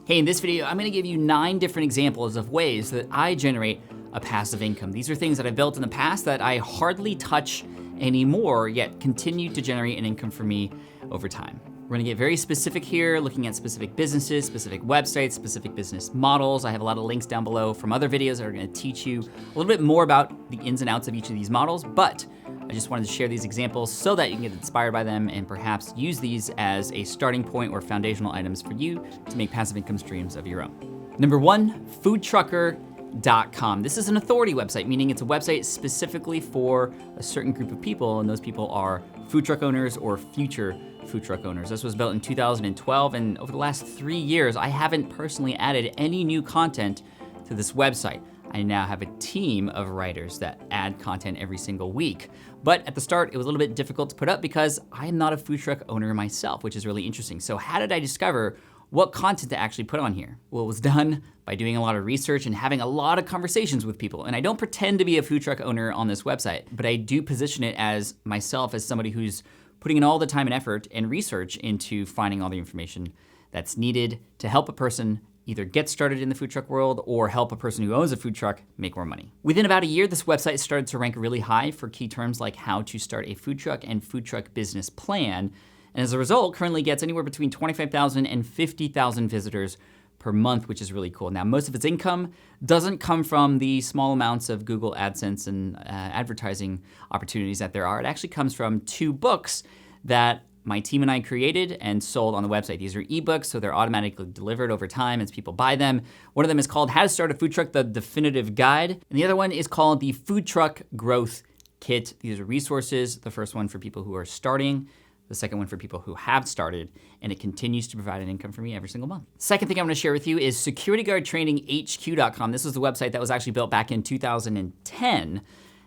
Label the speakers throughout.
Speaker 1: Hey, in this video, I'm gonna give you 9 different examples of ways that I generate a passive income. These are things that I've built in the past that I hardly touch anymore, yet continue to generate an income for me over time. We're gonna get very specific here, looking at specific businesses, specific websites, specific business models. I have a lot of links down below from other videos that are gonna teach you a little bit more about the ins and outs of each of these models, but I just wanted to share these examples so that you can get inspired by them and perhaps use these as a starting point or foundational items for you to make passive income streams of your own. Number 1, foodtrucker.com. This is an authority website, meaning it's a website specifically for a certain group of people, and those people are food truck owners or future food truck owners. This was built in 2012, and over the last 3 years, I haven't personally added any new content to this website. I now have a team of writers that add content every single week. But at the start, it was a little bit difficult to put up because I'm not a food truck owner myself, which is really interesting. So how did I discover what content to actually put on here? Well, it was done by doing a lot of research and having a lot of conversations with people. And I don't pretend to be a food truck owner on this website, but I do position it as myself as somebody who's putting in all the time and effort and research into finding all the information that's needed to help a person either get started in the food truck world or help a person who owns a food truck make more money. Within about a year, this website started to rank really high for key terms like how to start a food truck and food truck business plan. And as a result, currently gets anywhere between 25,000 and 50,000 visitors per month, which is really cool. Now, most of its income doesn't come from the small amounts of Google AdSense and advertising opportunities that there are. It actually comes from 2 books that my team and I created and sold on the website. These are ebooks, so they're automatically delivered over time as people buy them. One of them is called How to Start a Food Truck, the Definitive Guide. And the other one is called the Food Truck Growth Kit. These are resources. The first one for people who are starting, the second one for people who have started, and it continues to provide an income for me every single month. Second thing I'm gonna share with you is securityguardtraininghq.com. This was the website that was actually built back in 2010.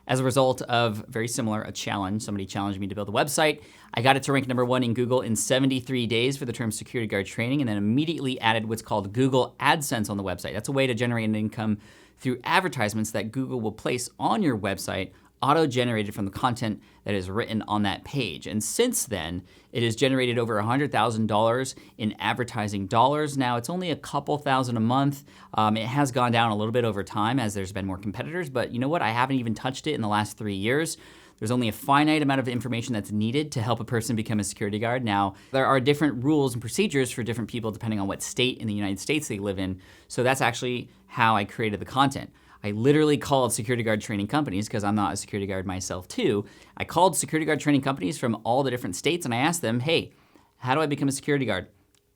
Speaker 1: As a result of very similar, a challenge. Somebody challenged me to build a website. I got it to rank number 1 in Google in 73 days for the term security guard training, and then immediately added what's called Google AdSense on the website. That's a way to generate an income through advertisements that Google will place on your website, auto-generated from the content that is written on that page. And since then, it has generated over $100,000 in advertising dollars. Now, it's only a couple thousand a month. It has gone down a little bit over time as there's been more competitors, but you know what? I haven't even touched it in the last 3 years. There's only a finite amount of information that's needed to help a person become a security guard. Now, there are different rules and procedures for different people depending on what state in the United States they live in. So that's actually how I created the content. I literally called security guard training companies, because I'm not a security guard myself too. I called security guard training companies from all the different states and I asked them, hey, how do I become a security guard?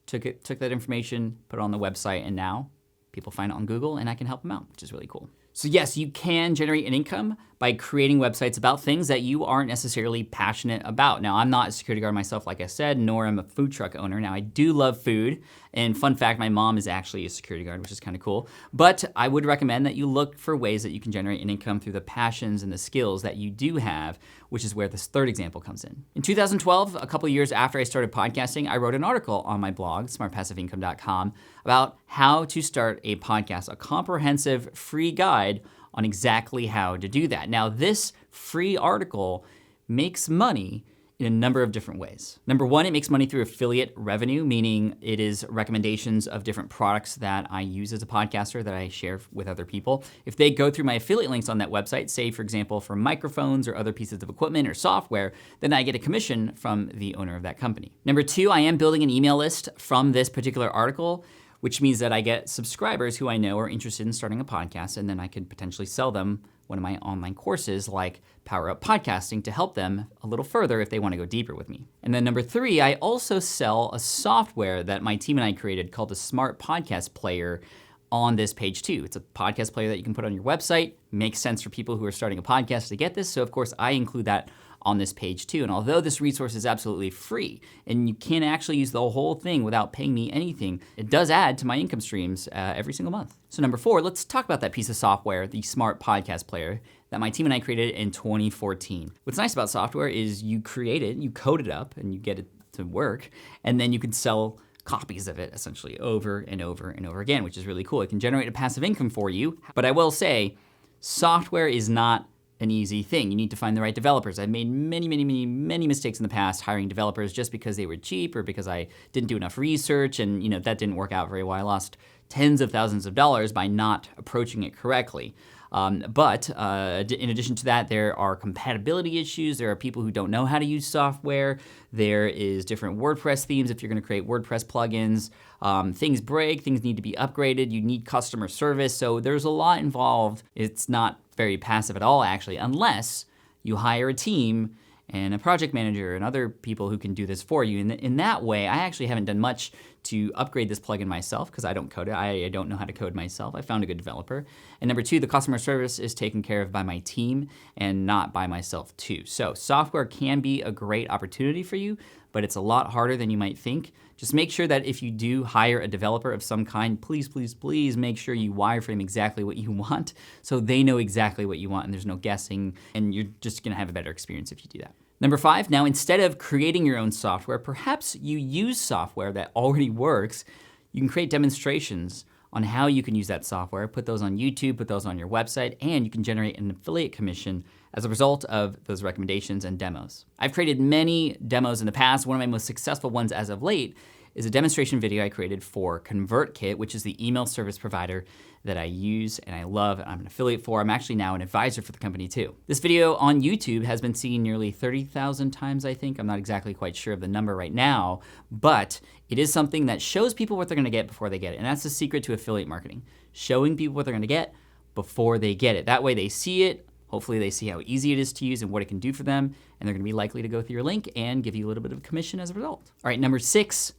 Speaker 1: Took that information, put it on the website, and now people find it on Google and I can help them out, which is really cool. So yes, you can generate an income by creating websites about things that you aren't necessarily passionate about. Now, I'm not a security guard myself, like I said, nor am I a food truck owner. Now, I do love food, and fun fact, my mom is actually a security guard, which is kind of cool. But I would recommend that you look for ways that you can generate an income through the passions and the skills that you do have, which is where this third example comes in. In 2012, a couple years after I started podcasting, I wrote an article on my blog, smartpassiveincome.com, about how to start a podcast, a comprehensive free guide on exactly how to do that. Now, this free article makes money in a number of different ways. Number 1, it makes money through affiliate revenue, meaning it is recommendations of different products that I use as a podcaster that I share with other people. If they go through my affiliate links on that website, say for example, for microphones or other pieces of equipment or software, then I get a commission from the owner of that company. Number 2, I am building an email list from this particular article, which means that I get subscribers who I know are interested in starting a podcast, and then I could potentially sell them one of my online courses like Power Up Podcasting to help them a little further if they want to go deeper with me. And then number 3, I also sell a software that my team and I created called the Smart Podcast Player on this page too. It's a podcast player that you can put on your website. Makes sense for people who are starting a podcast to get this, so of course I include that on this page too. And although this resource is absolutely free and you can actually use the whole thing without paying me anything, it does add to my income streams every single month. So number 4, let's talk about that piece of software, the Smart Podcast Player that my team and I created in 2014. What's nice about software is you create it, you code it up, and you get it to work, and then you can sell copies of it essentially over and over and over again, which is really cool. It can generate a passive income for you, but I will say, software is not an easy thing. You need to find the right developers. I've made many mistakes in the past hiring developers just because they were cheap or because I didn't do enough research, and that didn't work out very well. I lost tens of thousands of dollars by not approaching it correctly. But in addition to that, there are compatibility issues. There are people who don't know how to use software. There is different WordPress themes if you're going to create WordPress plugins. Things break, things need to be upgraded. You need customer service. So there's a lot involved. It's not very passive at all, actually, unless you hire a team and a project manager and other people who can do this for you. In that way, I actually haven't done much to upgrade this plugin myself because I don't code it. I don't know how to code myself. I found a good developer. And number two, the customer service is taken care of by my team and not by myself too. So software can be a great opportunity for you, but it's a lot harder than you might think. Just make sure that if you do hire a developer of some kind, please make sure you wireframe exactly what you want so they know exactly what you want and there's no guessing, and you're just gonna have a better experience if you do that. Number five, now instead of creating your own software, perhaps you use software that already works. You can create demonstrations on how you can use that software, put those on YouTube, put those on your website, and you can generate an affiliate commission as a result of those recommendations and demos. I've created many demos in the past. One of my most successful ones as of late is a demonstration video I created for ConvertKit, which is the email service provider that I use and I love and I'm an affiliate for. I'm actually now an advisor for the company too. This video on YouTube has been seen nearly 30,000 times, I think. I'm not exactly quite sure of the number right now, but it is something that shows people what they're gonna get before they get it. And that's the secret to affiliate marketing, showing people what they're gonna get before they get it. That way they see it, hopefully they see how easy it is to use and what it can do for them, and they're gonna be likely to go through your link and give you a little bit of commission as a result. All right, number six,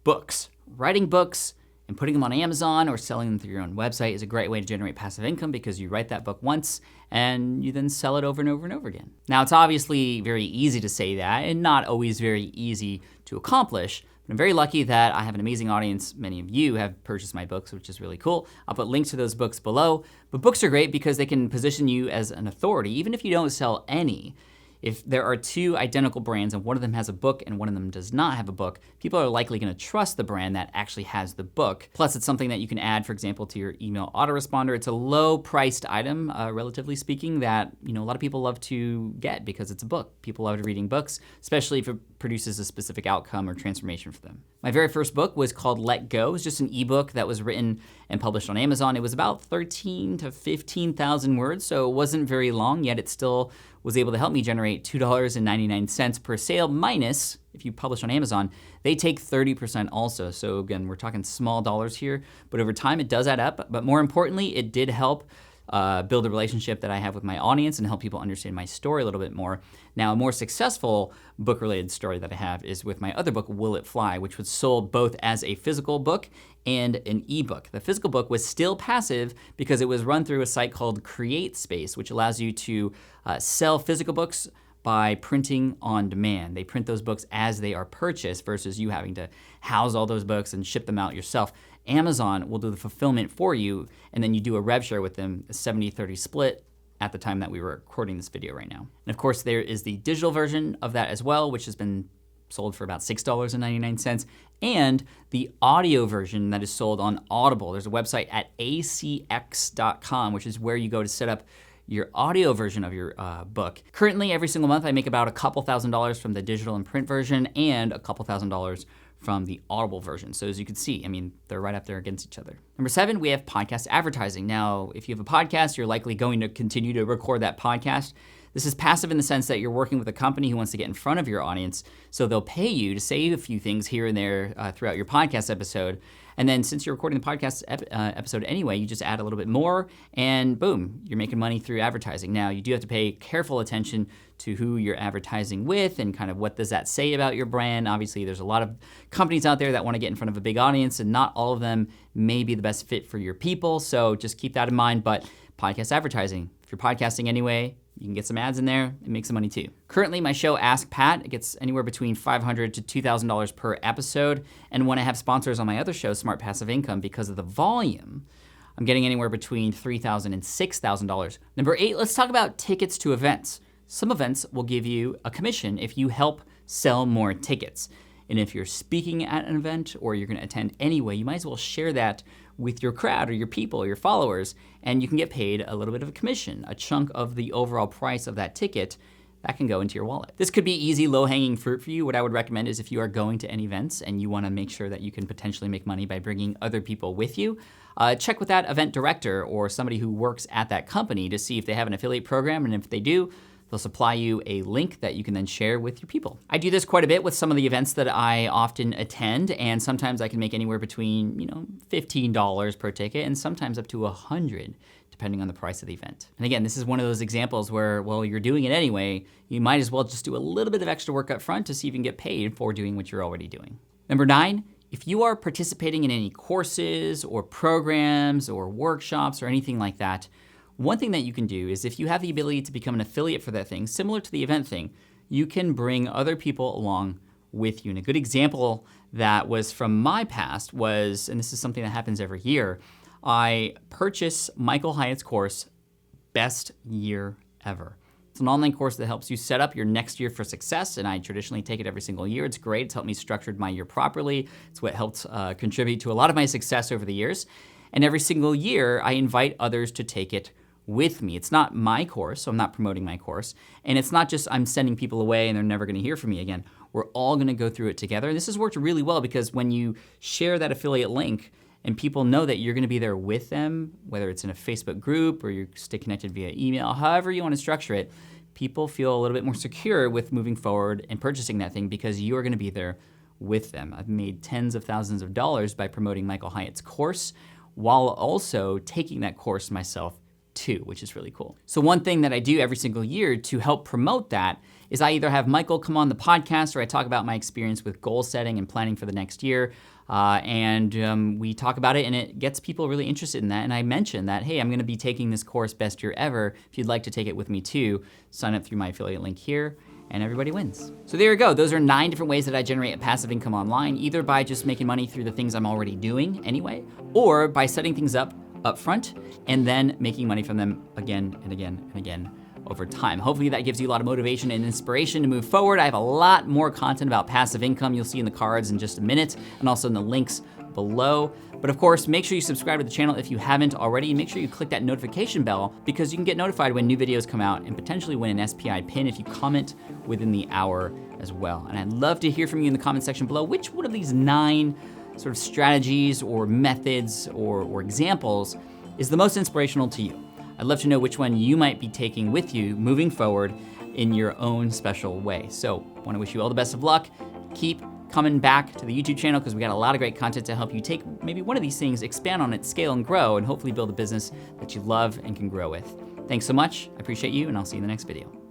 Speaker 1: books. Writing books and putting them on Amazon or selling them through your own website is a great way to generate passive income because you write that book once and you then sell it over and over and over again. Now, it's obviously very easy to say that and not always very easy to accomplish, but I'm very lucky that I have an amazing audience. Many of you have purchased my books, which is really cool. I'll put links to those books below, but books are great because they can position you as an authority, even if you don't sell any. If there are two identical brands and one of them has a book and one of them does not have a book, people are likely gonna trust the brand that actually has the book. Plus, it's something that you can add, for example, to your email autoresponder. It's a low-priced item, relatively speaking, that a lot of people love to get because it's a book. People love reading books, especially if it produces a specific outcome or transformation for them. My very first book was called Let Go. It was just an ebook that was written and published on Amazon. It was about 13 to 15,000 words, so it wasn't very long, yet it still was able to help me generate $2.99 per sale, minus, if you publish on Amazon, they take 30% also. So again, we're talking small dollars here, but over time it does add up. But more importantly, it did help build a relationship that I have with my audience and help people understand my story a little bit more. Now, a more successful book-related story that I have is with my other book, Will It Fly, which was sold both as a physical book and an ebook. The physical book was still passive because it was run through a site called CreateSpace, which allows you to sell physical books by printing on demand. They print those books as they are purchased versus you having to house all those books and ship them out yourself. Amazon will do the fulfillment for you, and then you do a rev share with them, a 70-30 split at the time that we were recording this video right now. And of course, there is the digital version of that as well, which has been sold for about $6.99, and the audio version that is sold on Audible. There's a website at acx.com, which is where you go to set up your audio version of your book. Currently, every single month, I make about a couple $1,000s from the digital and print version and a couple $1,000s from the Audible version. So as you can see, they're right up there against each other. Number 7, we have podcast advertising. Now, if you have a podcast, you're likely going to continue to record that podcast. This is passive in the sense that you're working with a company who wants to get in front of your audience, so they'll pay you to say a few things here and there throughout your podcast episode. And then since you're recording the podcast episode anyway, you just add a little bit more and boom, you're making money through advertising. Now, you do have to pay careful attention to who you're advertising with and kind of what does that say about your brand. Obviously, there's a lot of companies out there that want to get in front of a big audience and not all of them may be the best fit for your people. So just keep that in mind. But podcast advertising, if you're podcasting anyway, you can get some ads in there and make some money too. Currently, my show Ask Pat, it gets anywhere between $500 to $2,000 per episode. And when I have sponsors on my other show, Smart Passive Income, because of the volume, I'm getting anywhere between $3,000 and $6,000. Number 8, let's talk about tickets to events. Some events will give you a commission if you help sell more tickets. And if you're speaking at an event or you're gonna attend anyway, you might as well share that with your crowd or your people or your followers, and you can get paid a little bit of a commission, a chunk of the overall price of that ticket that can go into your wallet. This could be easy, low-hanging fruit for you. What I would recommend is if you are going to any events and you wanna make sure that you can potentially make money by bringing other people with you, check with that event director or somebody who works at that company to see if they have an affiliate program, and if they do, they'll supply you a link that you can then share with your people. I do this quite a bit with some of the events that I often attend, and sometimes I can make anywhere between $15 per ticket and sometimes up to $100, depending on the price of the event. And again, this is one of those examples where, well, you're doing it anyway, you might as well just do a little bit of extra work up front to see if you can get paid for doing what you're already doing. Number 9, if you are participating in any courses or programs or workshops or anything like that, one thing that you can do is if you have the ability to become an affiliate for that thing, similar to the event thing, you can bring other people along with you. And a good example that was from my past was, and this is something that happens every year, I purchase Michael Hyatt's course, Best Year Ever. It's an online course that helps you set up your next year for success, and I traditionally take it every single year. It's great. It's helped me structure my year properly. It's what helped contribute to a lot of my success over the years. And every single year, I invite others to take it with me. It's not my course, so I'm not promoting my course. And it's not just I'm sending people away and they're never gonna hear from me again. We're all gonna go through it together. And this has worked really well because when you share that affiliate link and people know that you're gonna be there with them, whether it's in a Facebook group or you stay connected via email, however you wanna structure it, people feel a little bit more secure with moving forward and purchasing that thing because you are gonna be there with them. I've made tens of thousands of dollars by promoting Michael Hyatt's course while also taking that course myself too, which is really cool. So one thing that I do every single year to help promote that is I either have Michael come on the podcast or I talk about my experience with goal setting and planning for the next year. We talk about it and it gets people really interested in that. And I mention that, hey, I'm gonna be taking this course, Best Year Ever. If you'd like to take it with me too, sign up through my affiliate link here and everybody wins. So there you go. Those are 9 different ways that I generate a passive income online, either by just making money through the things I'm already doing anyway, or by setting things up front and then making money from them again and again and again over time. Hopefully that gives you a lot of motivation and inspiration to move forward. I have a lot more content about passive income you'll see in the cards in just a minute and also in the links below. But of course, make sure you subscribe to the channel if you haven't already, and make sure you click that notification bell because you can get notified when new videos come out and potentially win an SPI pin if you comment within the hour as well. And I'd love to hear from you in the comment section below. Which one of these 9 sort of strategies or methods or examples is the most inspirational to you? I'd love to know which one you might be taking with you moving forward in your own special way. So I want to wish you all the best of luck. Keep coming back to the YouTube channel because we got a lot of great content to help you take maybe one of these things, expand on it, scale and grow, and hopefully build a business that you love and can grow with. Thanks so much. I appreciate you, and I'll see you in the next video.